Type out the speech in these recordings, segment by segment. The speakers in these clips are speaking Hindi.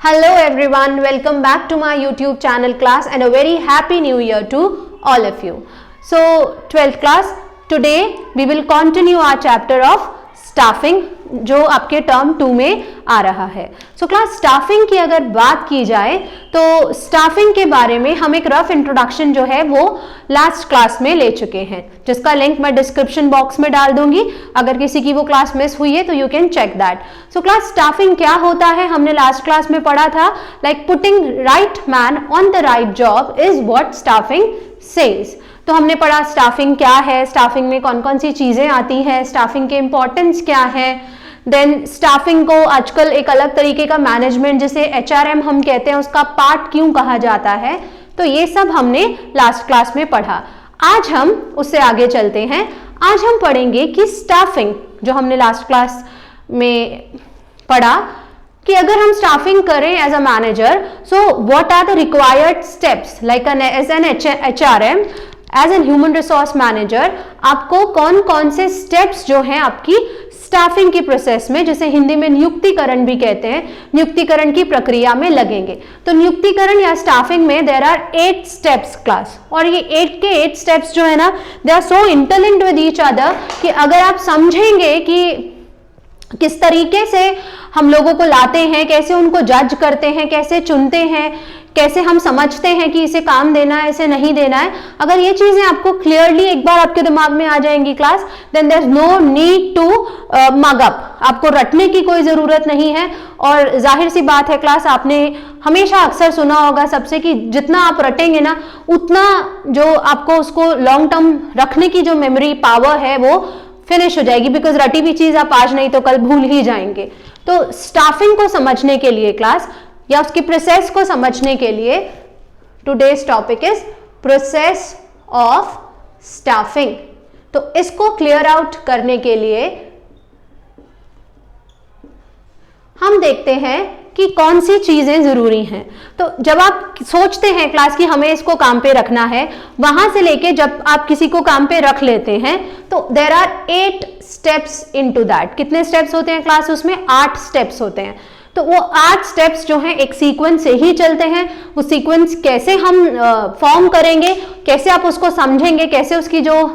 Hello everyone, welcome back to my YouTube channel class and a very happy new year to all of you. So 12th class, today we will continue our chapter of staffing जो आपके टर्म 2 में आ रहा है. सो क्लास स्टाफिंग की अगर बात की जाए तो स्टाफिंग के बारे में हम एक रफ इंट्रोडक्शन जो है वो लास्ट क्लास में ले चुके हैं, जिसका लिंक मैं डिस्क्रिप्शन बॉक्स में डाल दूंगी. अगर किसी की वो क्लास मिस हुई है तो you can check that. So class staffing क्या होता है हमने लास्ट क्लास में पढ़ा था. Like putting right man on the right job is what staffing says. तो हमने पढ़ा स्टाफिंग क्या है, स्टाफिंग में कौन कौन सी चीजें आती हैं, स्टाफिंग के इंपॉर्टेंस क्या है. देन स्टाफिंग को आजकल एक अलग तरीके का मैनेजमेंट जिसे HRM हम कहते हैं उसका पार्ट क्यों कहा जाता है. तो ये सब हमने लास्ट क्लास में पढ़ा. आज हम उससे आगे चलते हैं. आज हम पढ़ेंगे कि स्टाफिंग जो हमने लास्ट क्लास में पढ़ा कि अगर हम स्टाफिंग करें as a manager, so what are the required steps like as an HRM as an human resource manager. आपको कौन कौन से स्टेप्स जो हैं आपकी स्टाफिंग की प्रोसेस में, जिसे हिंदी में नियुक्तिकरण भी कहते हैं, नियुक्तिकरण की प्रक्रिया में लगेंगे. तो नियुक्तिकरण या स्टाफिंग में देयर आर 8 स्टेप्स क्लास, और ये 8 के 8 स्टेप्स जो है ना, they are so interlinked with each other कि अगर आप समझेंगे कि किस तरीके से हम लोगों को लाते हैं, कैसे उनको जज करते हैं, कैसे चुनते हैं, कैसे हम समझते हैं कि इसे काम देना है, इसे नहीं देना है, अगर ये चीजें आपको क्लियरली एक बार आपके दिमाग में आ जाएंगी class, then there is no need to mug up. आपको रटने की कोई जरूरत नहीं है. और जाहिर सी बात है क्लास, आपने हमेशा अक्सर सुना होगा सबसे कि जितना आप रटेंगे ना उतना जो आपको उसको लॉन्ग टर्म रखने की जो मेमोरी पावर है वो फिनिश हो जाएगी, बिकॉज रटी हुई चीज आप आज नहीं तो कल भूल ही जाएंगे. तो स्टाफिंग को समझने के लिए क्लास या उसकी प्रोसेस को समझने के लिए today's topic is process of staffing. तो इसको क्लियर आउट करने के लिए हम देखते हैं कि कौन सी चीजें जरूरी हैं. तो जब आप सोचते हैं क्लास कि हमें इसको काम पे रखना है, वहां से लेके जब आप किसी को काम पे रख लेते हैं तो there are 8 steps into that. कितने स्टेप्स होते हैं क्लास? उसमें 8 स्टेप्स होते हैं. तो वो 8 स्टेप्स जो हैं एक सीक्वेंस से ही चलते हैं. वो सीक्वेंस कैसे हम फॉर्म करेंगे, कैसे आप उसको समझेंगे, कैसे उसकी जो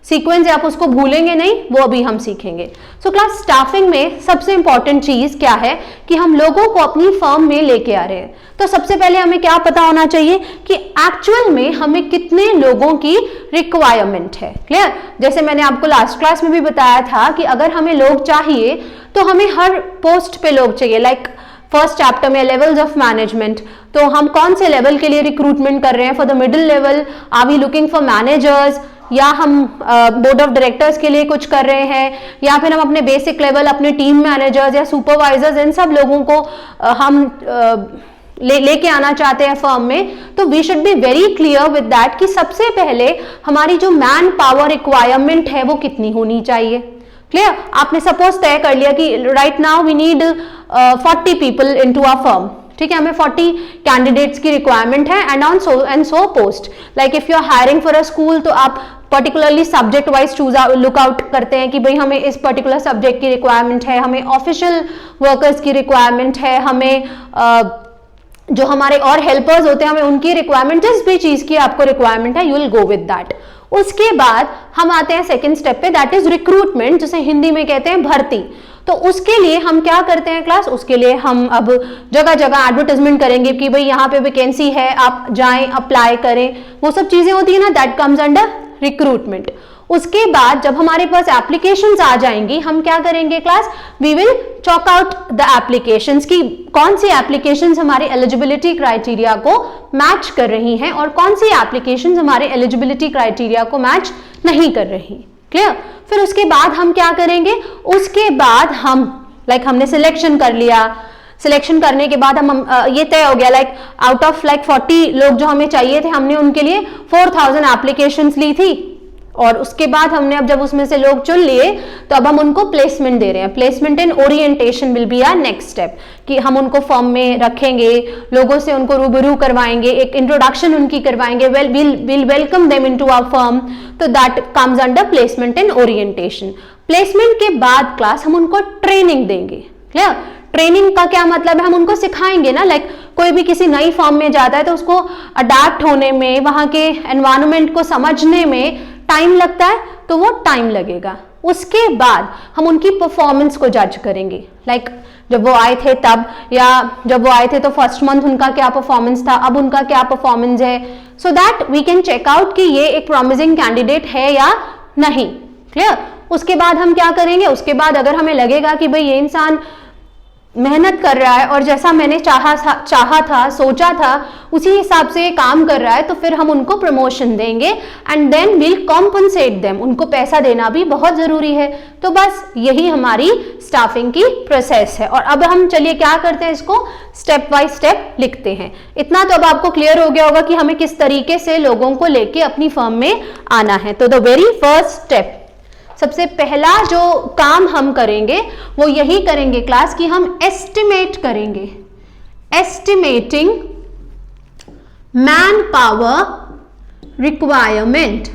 सीक्वेंस है आप उसको भूलेंगे नहीं, वो अभी हम सीखेंगे. सो क्लास स्टाफिंग में सबसे इंपॉर्टेंट चीज क्या है कि हम लोगों को अपनी फर्म में लेके आ रहे हैं. तो सबसे पहले हमें क्या पता होना चाहिए कि एक्चुअल में हमें कितने लोगों की रिक्वायरमेंट है. क्लियर? जैसे मैंने आपको लास्ट क्लास में भी बताया था कि अगर हमें लोग चाहिए तो हमें हर पोस्ट पे लोग चाहिए. लाइक फर्स्ट चैप्टर में लेवल्स ऑफ मैनेजमेंट, तो हम कौन से लेवल के लिए रिक्रूटमेंट कर रहे हैं. For the middle level are we looking for managers, या हम बोर्ड ऑफ डायरेक्टर्स के लिए कुछ कर रहे हैं, या फिर हम अपने बेसिक लेवल अपने टीम मैनेजर्स या सुपरवाइजर्स इन सब लोगों को हम लेके आना चाहते हैं फर्म में. तो we should be very clear with that कि सबसे पहले हमारी जो मैन पावर रिक्वायरमेंट है वो कितनी होनी चाहिए. क्लियर? आपने सपोज तय कर लिया कि right now we need 40 people into our firm. ठीक है, हमें 40 कैंडिडेट्स की रिक्वायरमेंट है and on so post. Like if you are hiring for a school तो आप particularly subject wise look out करते हैं कि भाई हमें इस पर्टिकुलर सब्जेक्ट की रिक्वायरमेंट है, हमें ऑफिशियल वर्कर्स की रिक्वायरमेंट है, हमें जो हमारे और हेल्पर्स होते हैं हमें उनकी रिक्वायरमेंट, जिस भी चीज की आपको रिक्वायरमेंट है you will go with that. उसके बाद हम आते हैं सेकेंड स्टेप पे, दैट इज रिक्रूटमेंट, जिसे हिंदी में कहते हैं भर्ती. तो उसके लिए हम क्या करते हैं क्लास? उसके लिए हम अब जगह जगह एडवर्टाइजमेंट करेंगे कि भाई यहाँ पे वैकेंसी है, आप जाएं अप्लाई करें. वो सब चीजें होती है ना, दैट कम्स अंडर रिक्रूटमेंट. उसके बाद जब हमारे पास एप्लीकेशंस आ जाएंगी, हम क्या करेंगे class? We will chalk out the applications की कौन सी एप्लीकेशंस हमारे एलिजिबिलिटी क्राइटेरिया को मैच कर रही हैं और कौन सी एप्लीकेशंस हमारे एलिजिबिलिटी क्राइटेरिया को मैच नहीं कर रही. क्लियर? फिर उसके बाद हम क्या करेंगे? उसके बाद हम हमने सिलेक्शन कर लिया. सिलेक्शन करने के बाद हम ये तय हो गया लाइक आउट ऑफ 40 लोग जो हमें चाहिए थे, हमने उनके लिए 4000 एप्लीकेशंस ली थी. और उसके बाद हमने अब जब उसमें से लोग चुन लिए तो अब हम उनको प्लेसमेंट दे रहे हैं. Placement and orientation will be our next step कि हम उनको फर्म में रखेंगे, लोगों से उनको रूबरू करवाएंगे, एक इंट्रोडक्शन उनकी करवाएंगे, will welcome them into our firm. तो that comes under placement and orientation. Placement के बाद क्लास हम उनको ट्रेनिंग देंगे. क्लियर? ट्रेनिंग का क्या मतलब है, हम उनको सिखाएंगे ना, लाइक कोई भी किसी नई फॉर्म में जाता है तो उसको अडेप्ट होने में, वहां के एनवायरनमेंट को समझने में टाइम लगता है, तो वो टाइम लगेगा। उसके बाद हम उनकी परफॉर्मेंस को जज करेंगे, लाइक जब वो आए थे तब, या जब वो आए थे तो फर्स्ट मंथ उनका क्या परफॉर्मेंस था, अब उनका क्या परफॉर्मेंस है, so that we can check out कि ये एक प्रॉमिसिंग कैंडिडेट है या नहीं। क्लियर? उसके बाद हम क्या करेंगे, उसके बाद अगर हमें लगेगा कि भाई ये इंसान मेहनत कर रहा है और जैसा मैंने चाहा था, सोचा था, उसी हिसाब से ये काम कर रहा है, तो फिर हम उनको प्रमोशन देंगे and then will compensate them. उनको पैसा देना भी बहुत जरूरी है। तो बस यही हमारी स्टाफिंग की प्रोसेस है। और अब हम चलिए क्या करते हैं, इसको स्टेप बाय स्टेप लिखते हैं। इतना तो अब आपको क्लियर हो गया होगा कि हमें किस तरीके से लोगों को लेके अपनी फर्म में आना है। तो द वेरी फर्स्ट स्टेप, सबसे पहला जो काम हम करेंगे वो यही करेंगे क्लास कि हम एस्टिमेट करेंगे, estimating man power requirement,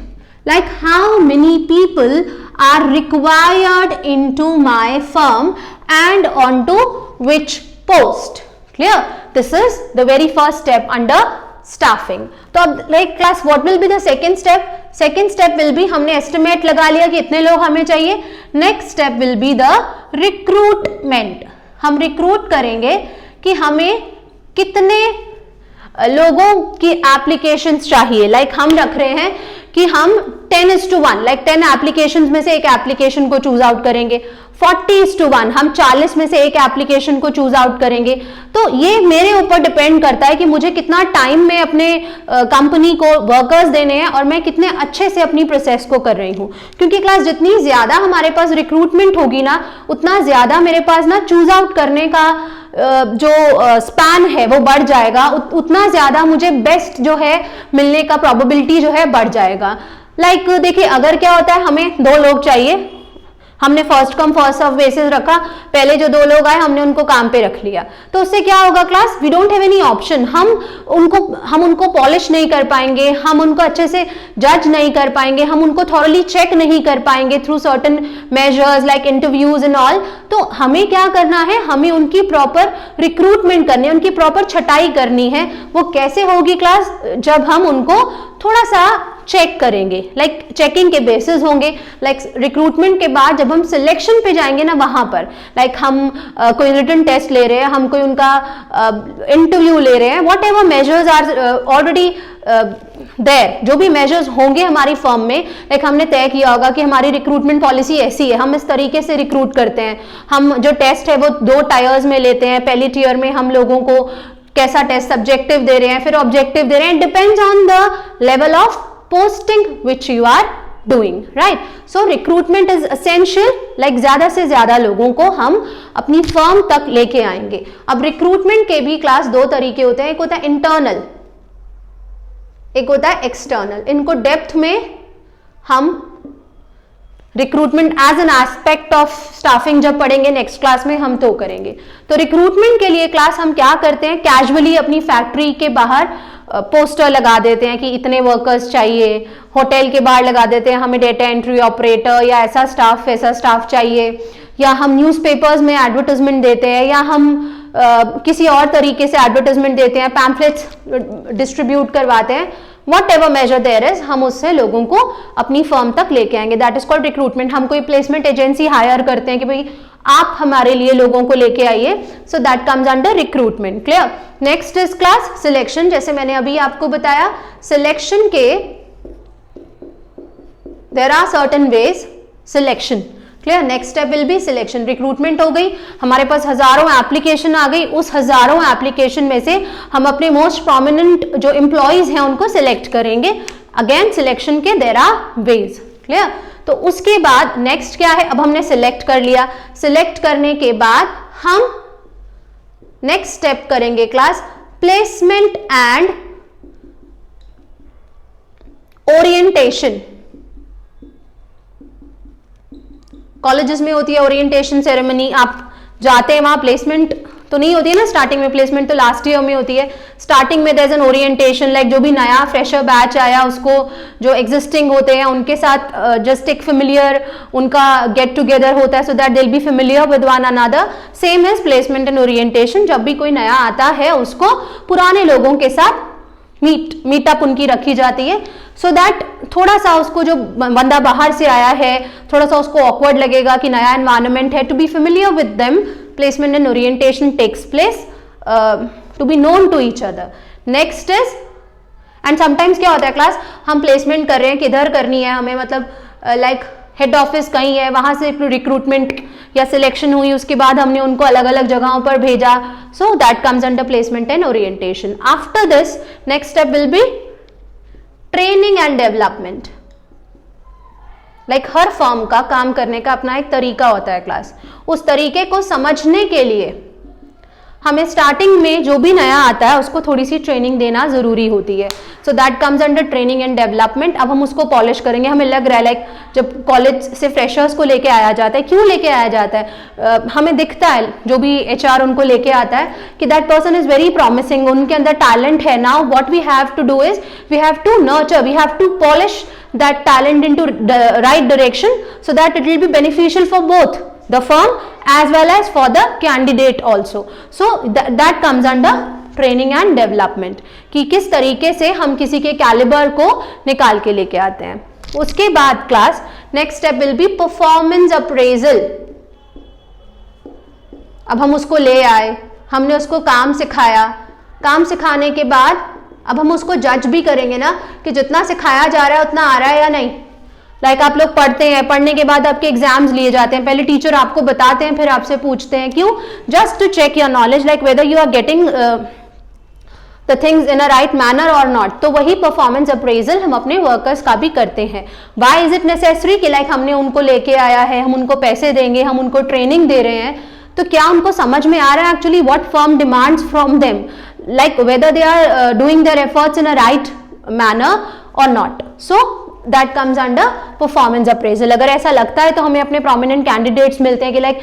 like how many people are required into my firm and on to which post. Clear? This is the very first step under staffing. तो अब like class what will be the second step? Second step will be, हमने एस्टिमेट लगा लिया कि इतने लोग हमें चाहिए। Next step will be the recruitment. हम रिक्रूट करेंगे कि हमें कितने लोगों की एप्लीकेशंस चाहिए। लाइक हम रख रहे हैं कि हम 10:1, लाइक 10 एप्लीकेशंस में से एक एप्लीकेशन को चूज आउट करेंगे। 40:1, हम 40 में से एक एप्लीकेशन को चूज आउट करेंगे। तो ये मेरे ऊपर डिपेंड करता है कि मुझे कितना टाइम में अपने कंपनी को वर्कर्स देने हैं और मैं कितने अच्छे से अपनी प्रोसेस को कर रही हूँ। क्योंकि क्लास जितनी ज्यादा हमारे पास रिक्रूटमेंट होगी ना, उतना ज्यादा मेरे पास ना चूज आउट करने का जो स्पैन है वो बढ़ जाएगा, उतना ज्यादा मुझे बेस्ट जो है मिलने का प्रोबेबिलिटी जो है बढ़ जाएगा। लाइक देखिए, अगर क्या होता है, हमें 2 लोग चाहिए, हमने first come first serve basis रखा, पहले जो 2 लोग आए हमने उनको काम पे रख लिया, तो उससे क्या होगा class, we don't have any option. हम उनको पॉलिश नहीं कर पाएंगे, हम उनको अच्छे से जज नहीं कर पाएंगे, हम उनको थॉरली चेक नहीं कर पाएंगे through certain measures like interviews and all. तो हमें क्या करना है, हमें उनकी प्रॉपर रिक्रूटमेंट करनी है, उनकी प्रॉपर छटाई करनी है। वो कैसे होगी क्लास, जब हम उनको थोड़ा सा चेक करेंगे, लाइक चेकिंग के बेसिस होंगे। लाइक रिक्रूटमेंट के बाद जब हम सिलेक्शन पे जाएंगे ना, वहां पर लाइक हम कोई रिटन टेस्ट ले रहे हैं, हम कोई उनका इंटरव्यू ले रहे हैं, whatever measures are already there, जो भी मेजर्स होंगे हमारी फर्म में, लाइक हमने तय किया होगा कि हमारी रिक्रूटमेंट पॉलिसी ऐसी है, हम इस तरीके से रिक्रूट करते हैं। हम जो टेस्ट है वो 2 टायर्स में लेते हैं। पहली टीयर में हम लोगों को कैसा टेस्ट सब्जेक्टिव दे रहे हैं, फिर ऑब्जेक्टिव दे रहे हैं, depends on the level of posting which you are doing, right? So recruitment is essential, like ज्यादा से ज्यादा लोगों को हम अपनी फर्म तक लेके आएंगे। अब रिक्रूटमेंट के भी क्लास 2 तरीके होते हैं, एक होता है इंटरनल, एक होता है एक्सटर्नल। इनको डेप्थ में हम recruitment as an aspect of staffing जब पढ़ेंगे नेक्स्ट क्लास में, हम तो करेंगे। तो रिक्रूटमेंट के लिए क्लास हम क्या करते हैं, कैजुअली अपनी फैक्ट्री के बाहर पोस्टर लगा देते हैं कि इतने वर्कर्स चाहिए, होटल के बाहर लगा देते हैं हमें डेटा एंट्री ऑपरेटर या ऐसा स्टाफ चाहिए, या हम न्यूज़पेपर्स में एडवर्टाइजमेंट देते हैं, या हम किसी और तरीके से एडवर्टाइजमेंट देते हैं, पैम्फलेट्स डिस्ट्रीब्यूट करवाते हैं। Whatever measure there is, हम उससे लोगों को अपनी फर्म तक लेके आएंगे। That is called recruitment. हम कोई प्लेसमेंट एजेंसी हायर करते हैं कि भाई आप हमारे लिए लोगों को लेके आइए, so that comes under recruitment. Clear? Next is class selection. जैसे मैंने अभी आपको बताया, सिलेक्शन के there are certain ways selection. Clear? Next step will be selection. Recruitment हो गई, हमारे पास हजारों एप्लीकेशन आ गई, उस हजारों एप्लीकेशन में से हम अपने मोस्ट प्रोमिनेंट जो एम्प्लॉइज हैं उनको सिलेक्ट करेंगे। अगेन सिलेक्शन के देयर आर वेज। क्लियर? तो उसके बाद नेक्स्ट क्या है, अब हमने सिलेक्ट कर लिया, सिलेक्ट करने के बाद हम नेक्स्ट स्टेप करेंगे class placement and orientation. Colleges में होती है ओरिएंटेशन सेरेमनी, आप जाते हैं वहां प्लेसमेंट तो नहीं होती है ना स्टार्टिंग में, प्लेसमेंट तो लास्ट ईयर में होती है। स्टार्टिंग में there is an orientation, like जो भी नया फ्रेशर बैच आया उसको जो एग्जिस्टिंग होते हैं उनके साथ जस्ट एक फेमिलियर उनका गेट टुगेदर होता है, so that they will B familiar with one another. Same is placement and orientation, जब भी कोई नया आता है उसको पुराने लोगों के साथ मीटअप उनकी रखी जाती है, सो दैट थोड़ा सा उसको, जो बंदा बाहर से आया है, थोड़ा सा उसको ऑकवर्ड लगेगा कि नया एनवायरनमेंट है, to be familiar with them. Placement and orientation takes place to be known to each other. Next is, and sometimes क्या होता है क्लास, हम प्लेसमेंट कर रहे हैं, किधर करनी है हमें, मतलब लाइक हेड ऑफिस कहीं है, वहां से रिक्रूटमेंट या सिलेक्शन हुई, उसके बाद हमने उनको अलग अलग जगहों पर भेजा, सो that comes under placement and orientation. After this next step will be training and development. Like her firm का काम करने का अपना एक तरीका होता है क्लास, उस तरीके को समझने के लिए हमें स्टार्टिंग में जो भी नया आता है उसको थोड़ी सी ट्रेनिंग देना जरूरी होती है, so that comes under training and development. अब हम उसको पॉलिश करेंगे, हमें लग रहा है लाइक जब कॉलेज से फ्रेशर्स को लेके आया जाता है, क्यों लेके आया जाता है, हमें दिखता है जो भी HR उनको लेके आता है कि that person is very promising, उनके अंदर टैलेंट है। Now what we have to do is we have to nurture, we have to polish that talent into the right direction so that it will be beneficial for both the firm as well as for the candidate also. So that comes under training and development कि किस तरीके से हम किसी के कैलिबर को निकाल के लेके आते हैं। उसके बाद class next step will B performance appraisal. अब हम उसको ले आए, हमने उसको काम सिखाया, काम सिखाने के बाद अब हम उसको जज भी करेंगे ना कि जितना सिखाया जा रहा है उतना आ रहा है या नहीं। लाइक आप लोग पढ़ते हैं, पढ़ने के बाद आपके एग्जाम्स लिए जाते हैं, पहले टीचर आपको बताते हैं, फिर आपसे पूछते हैं, क्यों? Just to check your knowledge, like whether you are getting the things in a right manner और नॉट। तो वही परफॉर्मेंस अप्रेजल हम अपने वर्कर्स का भी करते हैं। व्हाई इज इट नेसेसरी कि लाइक हमने उनको लेके आया है, हम उनको पैसे देंगे, हम उनको ट्रेनिंग दे रहे हैं, तो क्या उनको समझ में आ रहा है actually what firm demands from them, like whether they are doing their efforts in a right manner or not. So that comes under performance appraisal. अगर ऐसा लगता है तो हमें अपने prominent candidates मिलते हैं कि like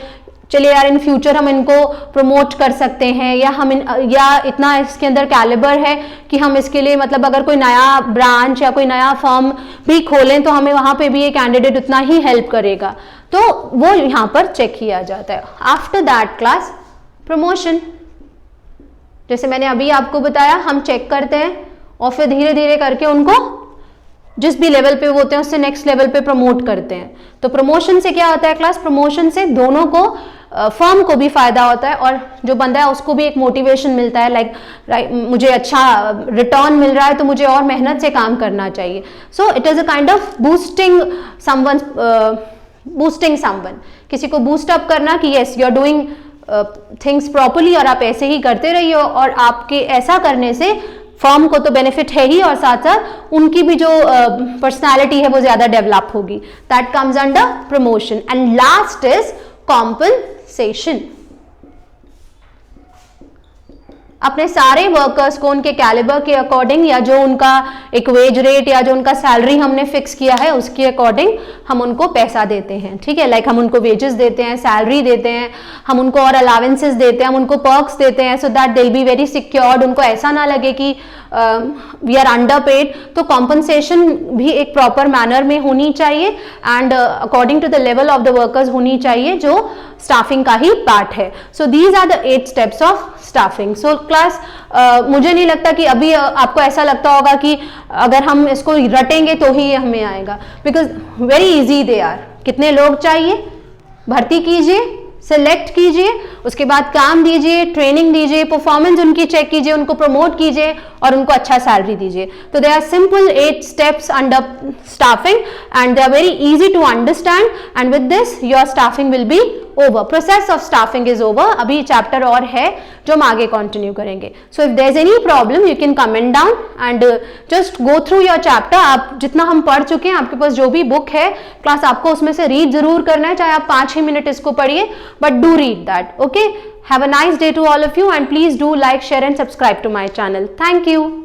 चलिए यार इन फ्यूचर हम इनको प्रमोट कर सकते हैं, या हम या इतना इसके अंदर कैलिबर है कि हम इसके लिए, मतलब अगर कोई नया ब्रांच या कोई नया फर्म भी खोलें तो हमें वहां पे भी ये कैंडिडेट उतना ही हेल्प करेगा, तो वो यहाँ पर चेक किया जाता है। आफ्टर दैट क्लास प्रमोशन, जैसे मैंने अभी आपको बताया, हम चेक करते हैं और फिर धीरे धीरे करके उनको जिस भी लेवल पे वो होते हैं उससे नेक्स्ट लेवल पे प्रमोट करते हैं। तो प्रमोशन से क्या होता है क्लास, प्रमोशन से दोनों को, फर्म को भी फायदा होता है और जो बंदा है उसको भी एक मोटिवेशन मिलता है, लाइक मुझे अच्छा रिटर्न मिल रहा है तो मुझे और मेहनत से काम करना चाहिए। So it is a kind of boosting someone, किसी को बूस्ट अप करना कि yes you are doing things properly और आप ऐसे ही करते रहिए, और आपके ऐसा करने से फर्म को तो बेनिफिट है ही और साथ साथ उनकी भी जो पर्सनालिटी है वो ज्यादा डेवलप होगी। That comes under promotion. And last is compensation. अपने सारे वर्कर्स को उनके कैलिबर के अकॉर्डिंग, या जो उनका एक वेज रेट या जो उनका सैलरी हमने फिक्स किया है उसके अकॉर्डिंग हम उनको पैसा देते हैं, ठीक है। लाइक हम उनको वेजेस देते हैं, सैलरी देते हैं, हम उनको और अलावेंसेस देते हैं, हम उनको पर्क्स देते हैं, so that they will be very secured, उनको ऐसा ना लगे कि वी आर अंडर पेड। तो कॉम्पनसेशन भी एक प्रॉपर मैनर में होनी चाहिए and according to the level of the workers होनी चाहिए, जो स्टाफिंग का ही पार्ट है। So these are the 8 steps of staffing. So class मुझे नहीं लगता कि अभी आपको ऐसा लगता होगा कि अगर हम इसको रटेंगे तो ही हमें आएगा, because very easy they are. कितने लोग चाहिए, भर्ती कीजिए, सिलेक्ट कीजिए, उसके बाद काम दीजिए, ट्रेनिंग दीजिए, परफॉर्मेंस उनकी चेक कीजिए, उनको प्रमोट कीजिए और उनको अच्छा सैलरी दीजिए। तो they are simple 8 steps under staffing and they are very easy to understand, and with this your staffing will be over. Process of staffing is over. अभी चैप्टर और है जो हम आगे कंटिन्यू करेंगे। So if there is any problem you can comment down and just go through your chapter. आप जितना हम पढ़ चुके हैं, आपके पास जो भी बुक है क्लास, आपको उसमें से रीड जरूर करना है, चाहे आप 5 ही मिनट इसको पढ़िए, but do read that. Okay, have a nice day to all of you and please do like, share and subscribe to my channel. Thank you.